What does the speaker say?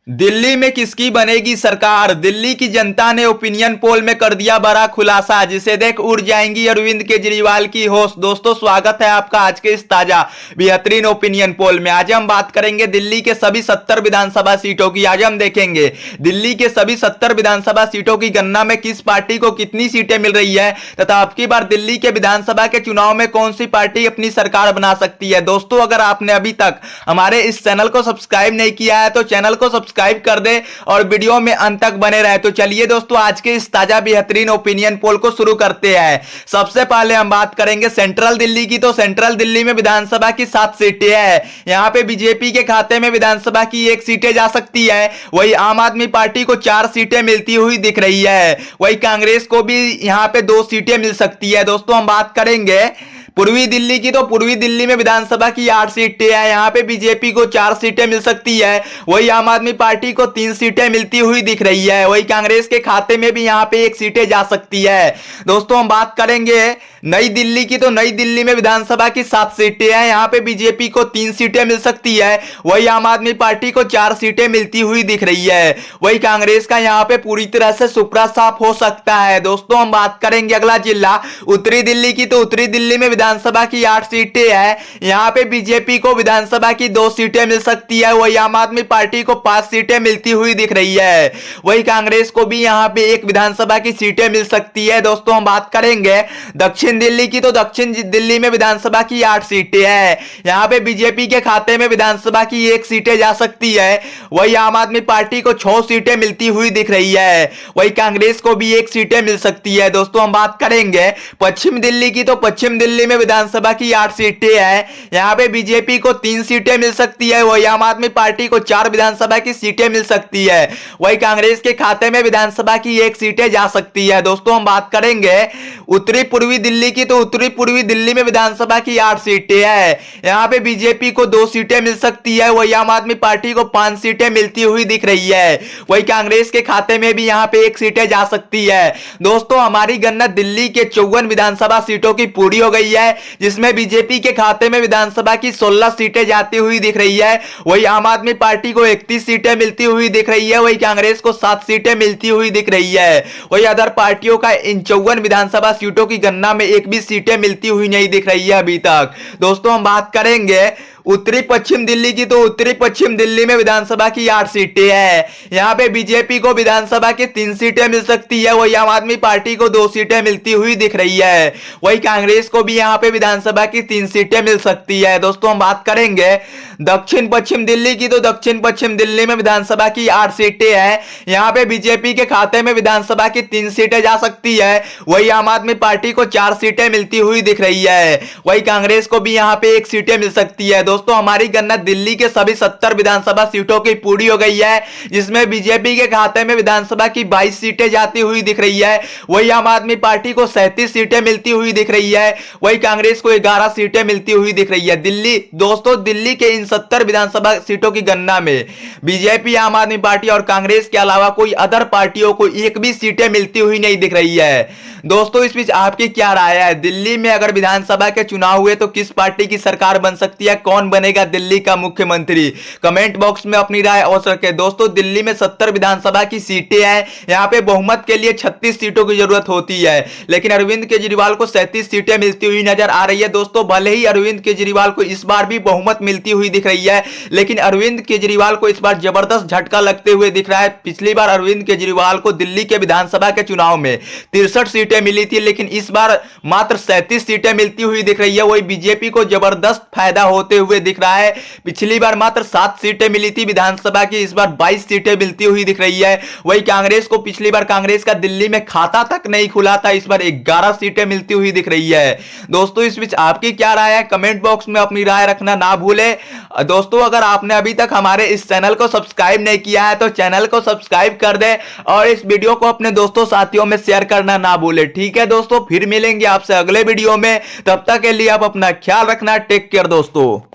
दिल्ली में किसकी बनेगी सरकार? दिल्ली की जनता ने ओपिनियन पोल में कर दिया बड़ा खुलासा, जिसे देख उड़ जाएंगी अरविंद केजरीवाल की होश। दोस्तों स्वागत है आपका आज के इस ताजा बेहतरीन ओपिनियन पोल में। आज हम बात करेंगे दिल्ली के सभी 70 विधानसभा सीटों की। आज हम देखेंगे दिल्ली के सभी 70 विधानसभा सीटों की गणना में किस पार्टी को कितनी सीटें मिल रही है तथा अबकी बार दिल्ली के विधानसभा के चुनाव में कौन सी पार्टी अपनी सरकार बना सकती है। दोस्तों अगर आपने अभी तक हमारे इस चैनल को सब्सक्राइब नहीं किया है तो चैनल को सब्सक्राइब कर दे और वीडियो में अंत तक बने रहे। तो चलिए दोस्तों आज के इस ताजा बेहतरीन ओपिनियन पोल को शुरू करते हैं। सबसे पहले हम बात करेंगे सेंट्रल दिल्ली की। तो सेंट्रल दिल्ली में विधानसभा की 7 सीटें हैं। यहां पे बीजेपी के खाते में विधानसभा की 1 सीटें जा सकती है। वही आम आदमी पार्टी को 4 सीटें मिलती हुई दिख रही है। वही कांग्रेस को भी यहां पे 2 सीटें मिल सकती है। दोस्तों हम बात करेंगे पूर्वी दिल्ली की। तो पूर्वी दिल्ली में विधानसभा की 8 सीटें हैं। यहां पे बीजेपी को 4 सीटें मिल सकती है। वही आम आदमी पार्टी को 3 सीटें मिलती हुई दिख रही है। वही कांग्रेस के खाते में भी यहां पे 1 सीटें जा सकती है। दोस्तों हम बात करेंगे नई दिल्ली की। तो नई दिल्ली में विधानसभा की 7 सीटें हैं। यहां पे बीजेपी को 3 सीटें मिल सकती है। वही आम आदमी पार्टी को 4 सीटें मिलती हुई दिख रही है। वही कांग्रेस का यहां पे पूरी तरह से सुपड़ा साफ हो सकता है। दोस्तों हम बात करेंगे अगला जिला उत्तरी दिल्ली की। तो उत्तरी दिल्ली में विधानसभा की 8 सीटें हैं। यहां पे बीजेपी को विधानसभा की 2 सीटें मिल सकती है। वही आम आदमी पार्टी को 5 सीटें मिलती हुई दिख रही है। वही कांग्रेस को भी यहां पे 1 विधानसभा की सीटें मिल सकती है। दोस्तों हम बात करेंगे दक्षिण दिल्ली की। तो दक्षिण दिल्ली में विधानसभा की 8 सीटें हैं। यहां पे बीजेपी के खाते में विधानसभा की 1 सीटें जा सकती है। वही आम आदमी पार्टी को 6 सीटें मिलती हुई दिख रही है। वही कांग्रेस को भी 1 सीटें मिल सकती है। दोस्तों हम बात करेंगे पश्चिम दिल्ली की। तो पश्चिम दिल्ली में विधानसभा की 8 सीटें हैं। यहां पे बीजेपी को 3 सीटें मिल सकती है। वही आम आदमी पार्टी को 4 विधानसभा की सीटें मिल सकती है। वही कांग्रेस के खाते में विधानसभा की 1 सीटें जा सकती है। दोस्तों हम बात करेंगे उत्तरी पूर्वी दिल्ली की। तो उत्तरी पूर्वी दिल्ली में विधानसभा की 8 सीटें हैं। यहां पे बीजेपी को 2 सीटें मिल सकती है। वही आम आदमी पार्टी को 5 सीटें मिलती हुई दिख रही है। वही कांग्रेस के खाते में भी यहां पे 1 सीटें जा सकती है। दोस्तों हमारी गणना दिल्ली के 54 विधानसभा सीटों की पूरी हो गई है, जिसमें बीजेपी के खाते में विधानसभा की 16 सीटें जाती हुई दिख रही है। वही आम आदमी पार्टी को 31 सीटें मिलती हुई दिख रही है। वही कांग्रेस को 7 सीटें मिलती हुई दिख रही है। वही अदर पार्टियों का इन 54 विधानसभा सीटों की गणना में 1 भी सीटें मिलती हुई नहीं दिख रही है अभी तक। दोस्तों हम बात करेंगे उत्तरी पश्चिम दिल्ली की। तो उत्तरी पश्चिम दिल्ली में विधानसभा की 8 सीटें हैं। यहां पे बीजेपी को विधानसभा की 3 सीटें मिल सकती है। वही आम आदमी पार्टी को 2 सीटें मिलती हुई दिख रही है। वही कांग्रेस को भी यहां पे विधानसभा की 3 सीटें मिल सकती है। दोस्तों हम बात करेंगे दक्षिण पश्चिम दिल्ली की। तो दक्षिण पश्चिम दिल्ली में विधानसभा की 8 सीटें हैं। यहां पे बीजेपी के खाते में विधानसभा की 3 सीटें जा सकती है। वही आम आदमी पार्टी को 4 सीटें मिलती हुई दिख रही है। वही कांग्रेस को भी यहां पे 1 सीटें मिल सकती है। दोस्तों हमारी गणना दिल्ली के सभी 70 विधानसभा सीटों की पूरी हो गई है, जिसमें बीजेपी के खाते में विधानसभा की 22 सीटें जाती हुई दिख रही है। वही आम आदमी पार्टी को 37 सीटें मिलती हुई दिख रही है। वही कांग्रेस को 11 सीटें मिलती हुई दिख रही है। दिल्ली दोस्तों दिल्ली के इन 70 विधानसभा सीटों की गणना में बीजेपी, आम आदमी पार्टी और कांग्रेस के अलावा कोई अदर पार्टियों को 1 भी सीटें मिलती हुई नहीं दिख रही है। दोस्तों इस बीच आपकी क्या राय है? दिल्ली में अगर विधानसभा के चुनाव हुए तो किस पार्टी की सरकार बन सकती है? कौन बनेगा दिल्ली का मुख्यमंत्री? कमेंट बॉक्स में अपनी राय अवश्य रखें। दोस्तों दिल्ली में 70 विधानसभा की सीटें हैं। यहां पे बहुमत के लिए 36 सीटों की जरूरत होती है, लेकिन अरविंद केजरीवाल को 37 सीटें मिलती हुई नजर आ रही है। दोस्तों भले ही अरविंद केजरीवाल को इस बार भी बहुमत मिलती हुई दिख रही है, लेकिन अरविंद केजरीवाल को इस बार जबरदस्त झटका लगते हुए दिख रहा है। पिछली बार अरविंद केजरीवाल को दिल्ली के विधानसभा के चुनाव में 63 सीटें मिली थी, लेकिन इस बार मात्र 37 सीटें मिलती हुई दिख रही है। वही बीजेपी को जबरदस्त फायदा होते हुए दिख रहा है। पिछली बार मात्र 7 सीटें मिली थी विधानसभा की, इस बार 22 सीटें मिलती हुई दिख रही है। वही कांग्रेस को पिछली बार कांग्रेस का दिल्ली में खाता तक नहीं खुला था, इस बार 11 सीटें मिलती हुई दिख रही है। दोस्तों इस बीच आपकी क्या राय है? कमेंट बॉक्स में अपनी राय रखना ना भूले। दोस्तों अगर आपने अभी तक हमारे इस चैनल को सब्सक्राइब नहीं किया है तो चैनल को सब्सक्राइब कर दे और इस वीडियो को अपने दोस्तों साथियों में शेयर करना ना भूले। ठीक है दोस्तों, फिर मिलेंगे आपसे अगले वीडियो में। तब तक के लिए आप अपना ख्याल रखना। टेक केयर दोस्तों।